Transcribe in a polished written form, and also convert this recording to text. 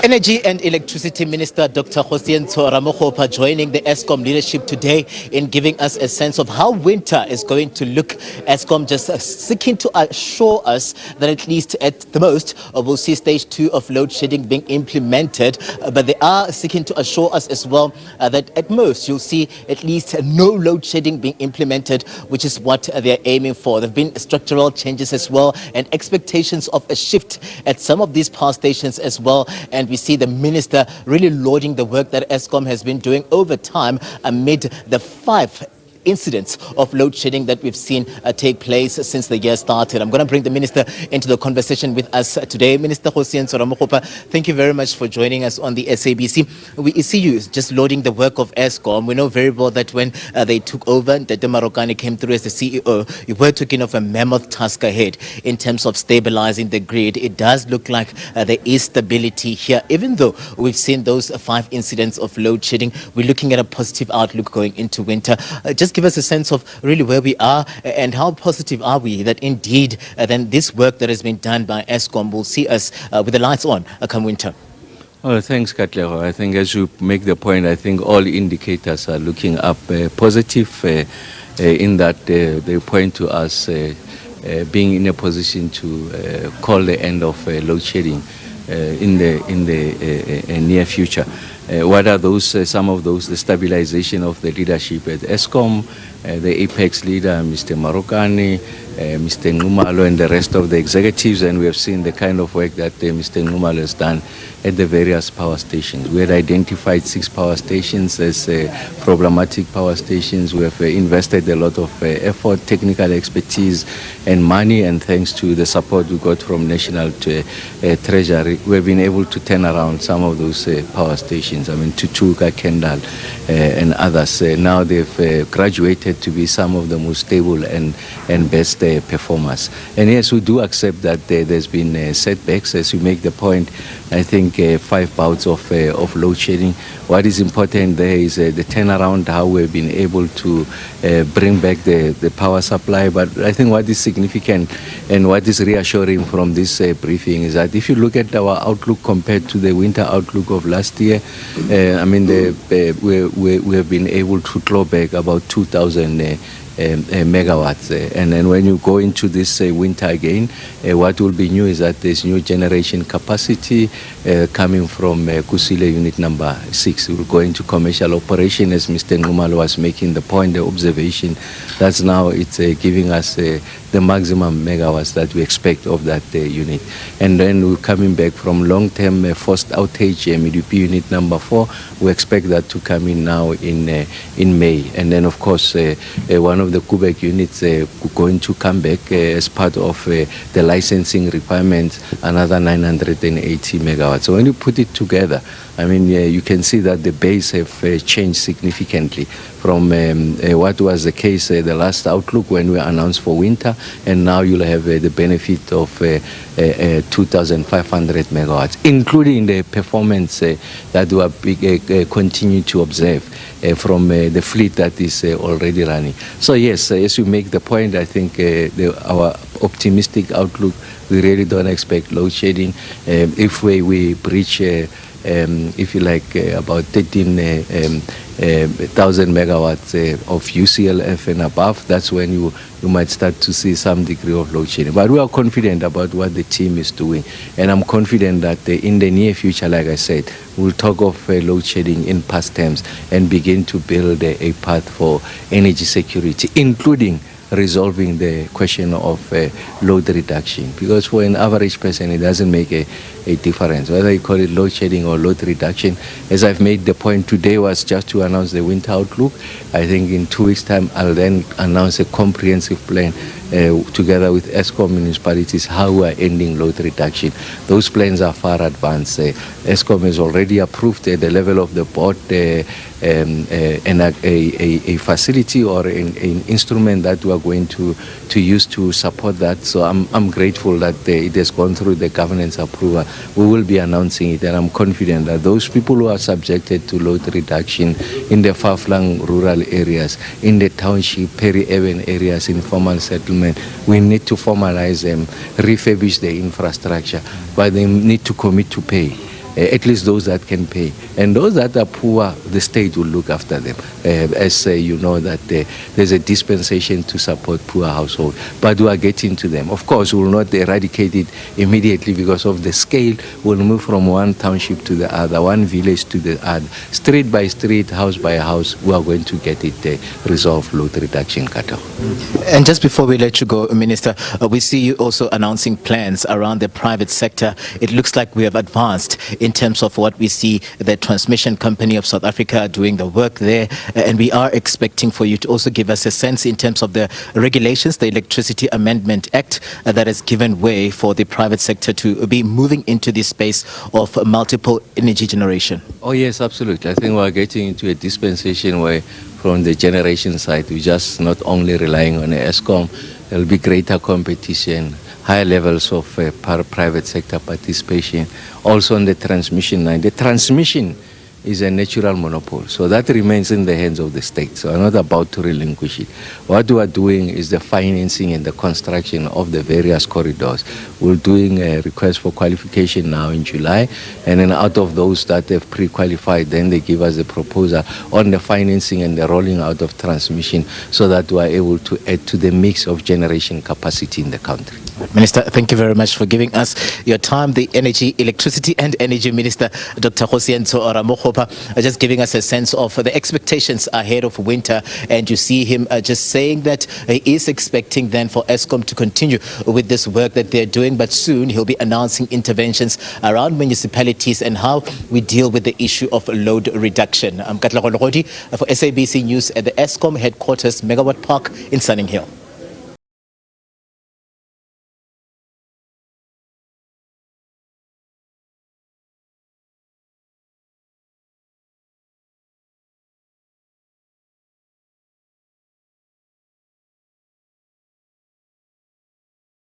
Energy and Electricity Minister Dr. Kgosientsho Ramokgopa joining the ESCOM leadership today in giving us a sense of how winter is going to look. ESCOM just seeking to assure us that at least at the most we'll see stage 2 of load shedding being implemented, but they are seeking to assure us as well that at most you'll see at least no load shedding being implemented, which is what they're aiming for. There have been structural changes as well and expectations of a shift at some of these power stations as well, and we see the minister really lauding the work that ESCOM has been doing over time amid the 5 incidents of load shedding that we've seen take place since the year started. I'm going to bring the minister into the conversation with us today. Minister Kgosientsho Ramokgopa, thank you very much for joining us on the SABC. We see you just lauding the work of ESCOM. We know very well that when they took over, Ntete Marokane came through as the CEO, you were taking off a mammoth task ahead in terms of stabilizing the grid. It does look like there is stability here. Even though we've seen those 5 incidents of load shedding, we're looking at a positive outlook going into winter. Just give us a sense of really where we are and how positive are we that indeed then this work that has been done by ESCOM will see us with the lights on come winter. Oh, thanks, Katlego. I think as you make the point, I think all indicators are looking up positive in that they point to us being in a position to call the end of load shedding in the near future. What are those? Some of those, the stabilization of the leadership at ESCOM, the apex leader, Mr. Marokane, Mr. Ngumalo, and the rest of the executives, and we have seen the kind of work that Mr. Ngumalo has done at the various power stations. We had identified 6 power stations as problematic power stations. We have invested a lot of effort, technical expertise, and money, and thanks to the support we got from National Treasury, we have been able to turn around some of those power stations. I mean, Tutuka, Kendall, and others. Now they've graduated to be some of the most stable and best performers. And yes, we do accept that there's been setbacks. As you make the point, I think 5 bouts of load shedding. What is important there is the turnaround, how we've been able to bring back the power supply. But I think what is significant and what is reassuring from this briefing is that if you look at our outlook compared to the winter outlook of last year, I mean, we have been able to claw back about 2,000 megawatts. And then when you go into this winter again, what will be new is that there's new generation capacity coming from Kusile unit number 6. We'll go into commercial operation, as Mr. Ngumalo was making the point, the observation. That's now it's giving us the maximum megawatts that we expect of that unit. And then we're coming back from long-term forced outage, MDP unit number 4. We expect that to come in now in May. And then, of course, one of the Quebec units going to come back as part of the licensing requirements, another 980 megawatts. So when you put it together, I mean, you can see that the base have changed significantly from what was the case the last outlook when we announced for winter, and now you'll have the benefit of 2,500 megawatts, including the performance that we are continue to observe from the fleet that is already running. So yes, as you make the point, I think our optimistic outlook, we really don't expect load shedding. If we breach if you like, about 13,000 megawatts of UCLF and above, that's when you might start to see some degree of load shedding. But we are confident about what the team is doing. And I'm confident that in the near future, like I said, we'll talk of load shedding in past terms and begin to build a path for energy security, including resolving the question of load reduction, because for an average person it doesn't make a difference whether you call it load shedding or load reduction. As I've made the point today was just to announce the winter outlook. I think in 2 weeks time I'll then announce a comprehensive plan together with ESCOM municipalities how we are ending load reduction. Those plans are far advanced. ESCOM has already approved at the level of the board a facility or an instrument that we are going to use to support that. So I'm grateful that it has gone through the governance approval. We will be announcing it, and I'm confident that those people who are subjected to load reduction in the far-flung rural areas, in the township, peri-urban areas, informal settlement, we need to formalize them, refurbish the infrastructure, but they need to commit to pay. at least those that can pay. And those that are poor, the state will look after them. As you know that there's a dispensation to support poor households, but we are getting to them. Of course, we will not eradicate it immediately because of the scale. We'll move from one township to the other, one village to the other, street by street, house by house. We are going to get it resolved, load reduction, Katlego. And just before we let you go, Minister, we see you also announcing plans around the private sector. It looks like we have advanced in terms of what we see the Transmission Company of South Africa doing the work there, and we are expecting for you to also give us a sense in terms of the regulations, the Electricity Amendment Act that has given way for the private sector to be moving into this space of multiple energy generation. Oh yes, absolutely. I think we are getting into a dispensation where from the generation side, we're just not only relying on ESCOM, there will be greater competition, higher levels of private sector participation. Also on the transmission line. The transmission is a natural monopoly, so that remains in the hands of the state. So I'm not about to relinquish it. What we are doing is the financing and the construction of the various corridors. We're doing a request for qualification now in July, and then out of those that have pre-qualified, then they give us a proposal on the financing and the rolling out of transmission so that we are able to add to the mix of generation capacity in the country. Minister, thank you very much for giving us your time. The Electricity and Energy Minister, Dr. Kgosientsho Ramokgopa, just giving us a sense of the expectations ahead of winter. And you see him just saying that he is expecting then for ESCOM to continue with this work that they're doing. But soon he'll be announcing interventions around municipalities and how we deal with the issue of load reduction. I'm Katlego for SABC News at the ESCOM headquarters, Megawatt Park in Sunning Hill.